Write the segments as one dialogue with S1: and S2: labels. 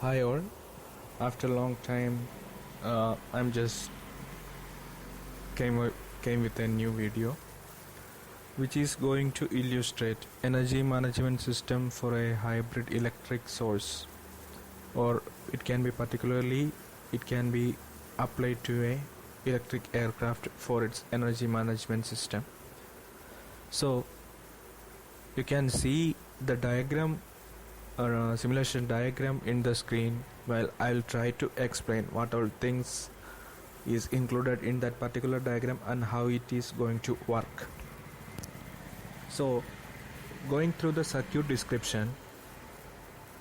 S1: Hi all, after a long time I'm just came with a new video which is going to illustrate energy management system for a hybrid electric source, or it can be applied to a electric aircraft for its energy management system. So you can see the diagram or simulation diagram in the screen, while I'll try to explain what all things is included in that particular diagram and how it is going to work. So going through the circuit description,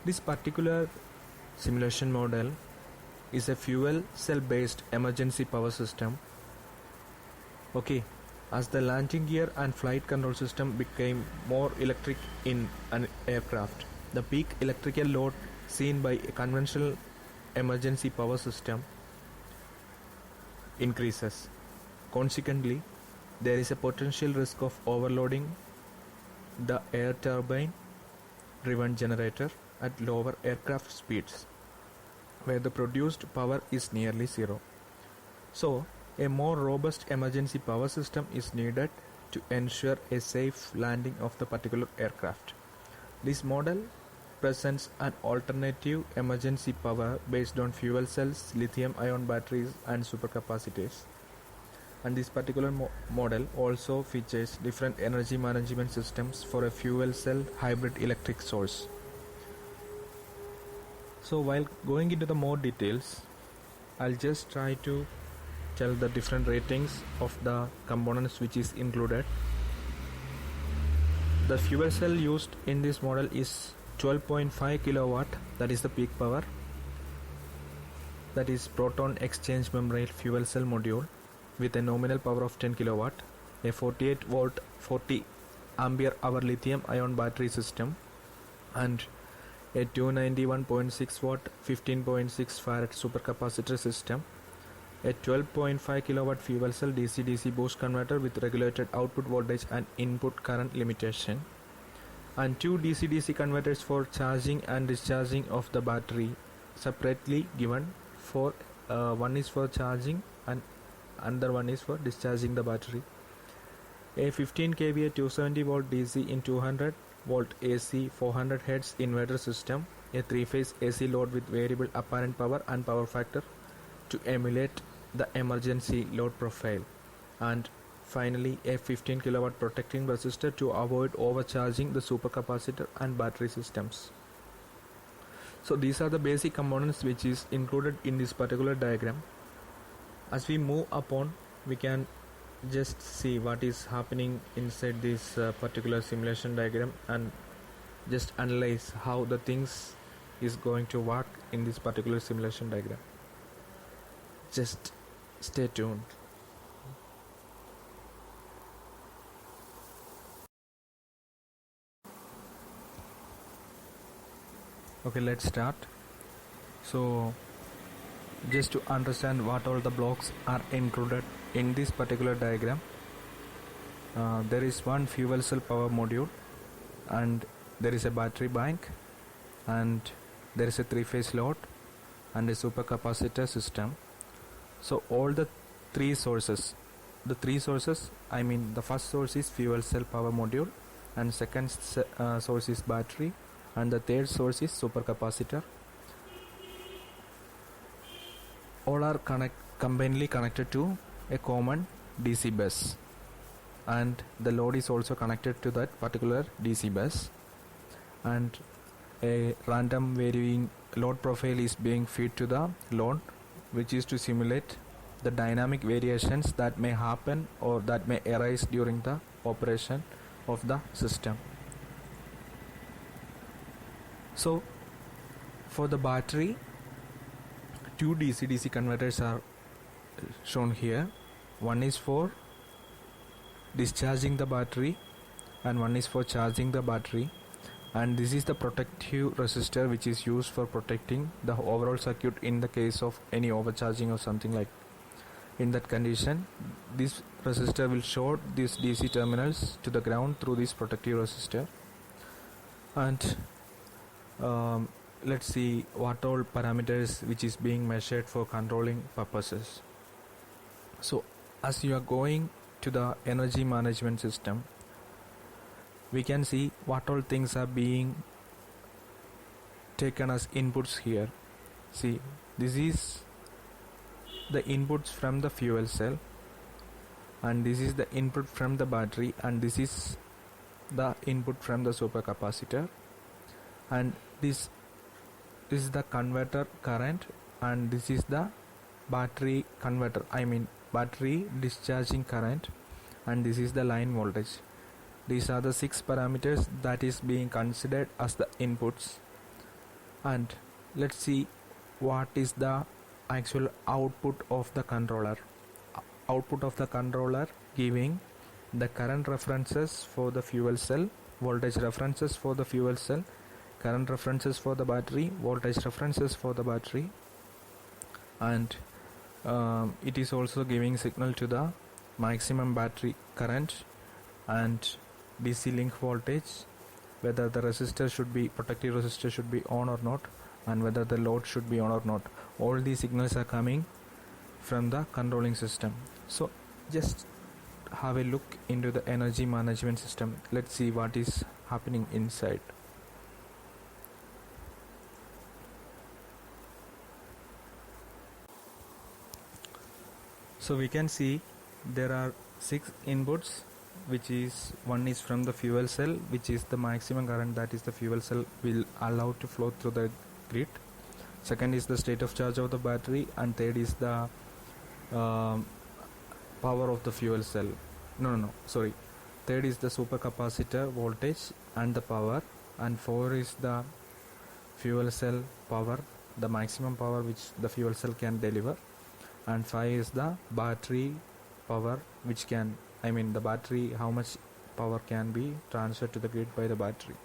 S1: this particular simulation model is a fuel cell based emergency power system. Okay, as the landing gear and flight control system became more electric in an aircraft, the peak electrical load seen by a conventional emergency power system increases. Consequently, there is a potential risk of overloading the air turbine driven generator at lower aircraft speeds, where the produced power is nearly zero. So, a more robust emergency power system is needed to ensure a safe landing of the particular aircraft. This model presents an alternative emergency power based on fuel cells, lithium-ion batteries and supercapacitors. And this particular model also features different energy management systems for a fuel cell hybrid electric source. So while going into the more details, I'll just try to tell the different ratings of the components which is included. The fuel cell used in this model is 12.5 kilowatt, that is the peak power. That is proton exchange membrane fuel cell module with a nominal power of 10 kilowatt, a 48 volt 40 ampere hour lithium ion battery system, and a 291.6 watt 15.6 farad supercapacitor system, a 12.5 kilowatt fuel cell DC-DC boost converter with regulated output voltage and input current limitation, and two DC-DC converters for charging and discharging of the battery separately given. For one is for charging and another one is for discharging the battery. A 15 kVA 270 volt DC in 200 volt AC 400 Hz inverter system, a 3-phase AC load with variable apparent power and power factor to emulate the emergency load profile, and finally a 15 kilowatt protecting resistor to avoid overcharging the supercapacitor and battery systems. So these are the basic components which is included in this particular diagram. As we move upon, we can just see what is happening inside this particular simulation diagram and just analyze how the things is going to work in this particular simulation diagram. Just stay tuned. Okay, let's start. So just to understand what all the blocks are included in this particular diagram, there is one fuel cell power module, and there is a battery bank, and there is a 3-phase load and a supercapacitor system. So all the three sources, I mean the first source is fuel cell power module, and second source is battery, and the third source is supercapacitor. All are combinedly connected to a common DC bus, and the load is also connected to that particular DC bus, and a random varying load profile is being fed to the load, which is to simulate the dynamic variations that may happen or that may arise during the operation of the system. So for the battery, two DC-DC converters are shown here. One is for discharging the battery and one is for charging the battery, and this is the protective resistor which is used for protecting the overall circuit in the case of any overcharging or something like. In that condition, this resistor will short these DC terminals to the ground through this protective resistor, and let's see what all parameters which is being measured for controlling purposes. So as you are going to the energy management system, we can see what all things are being taken as inputs here. See, this is the inputs from the fuel cell, and this is the input from the battery, and this is the input from the supercapacitor, and this is the converter current, and this is the battery converter, battery discharging current, and this is the line voltage. These are the 6 parameters that is being considered as the inputs. And let's see what is the actual output of the controller. Output of the controller giving the current references for the fuel cell, voltage references for the fuel cell, current references for the battery, voltage references for the battery, and it is also giving signal to the maximum battery current and DC link voltage, whether the resistor should be, protective resistor should be on or not, and whether the load should be on or not. All these signals are coming from the controlling system. So just have a look into the energy management system. Let's see what is happening inside. So we can see there are 6 inputs, which is one is from the fuel cell, which is the maximum current that is the fuel cell will allow to flow through the grid. Second is the state of charge of the battery, and third is the power of the fuel cell. Third is the supercapacitor voltage and the power, and 4 is the fuel cell power, the maximum power which the fuel cell can deliver, and 5 is the battery power, which can, the battery, how much power can be transferred to the grid by the battery.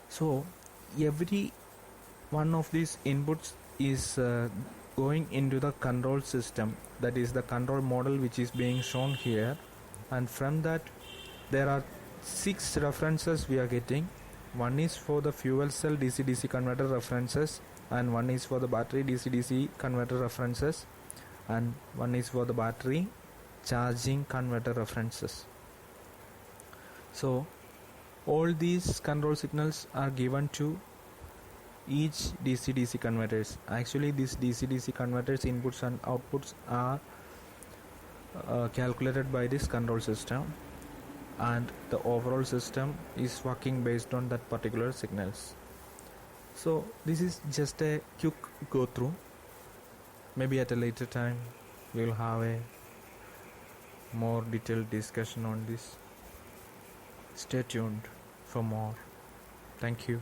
S1: So every one of these inputs is going into the control system, that is the control model which is being shown here, and from that there are 6 references we are getting. One is for the fuel cell DC-DC converter references, and one is for the battery DC-DC converter references, and one is for the battery charging converter references. So all these control signals are given to each DC-DC converters. Actually these DC-DC converters inputs and outputs are calculated by this control system, and the overall system is working based on that particular signals. So this is just a quick go through. Maybe at a later time we will have a more detailed discussion on this. Stay tuned for more. Thank you.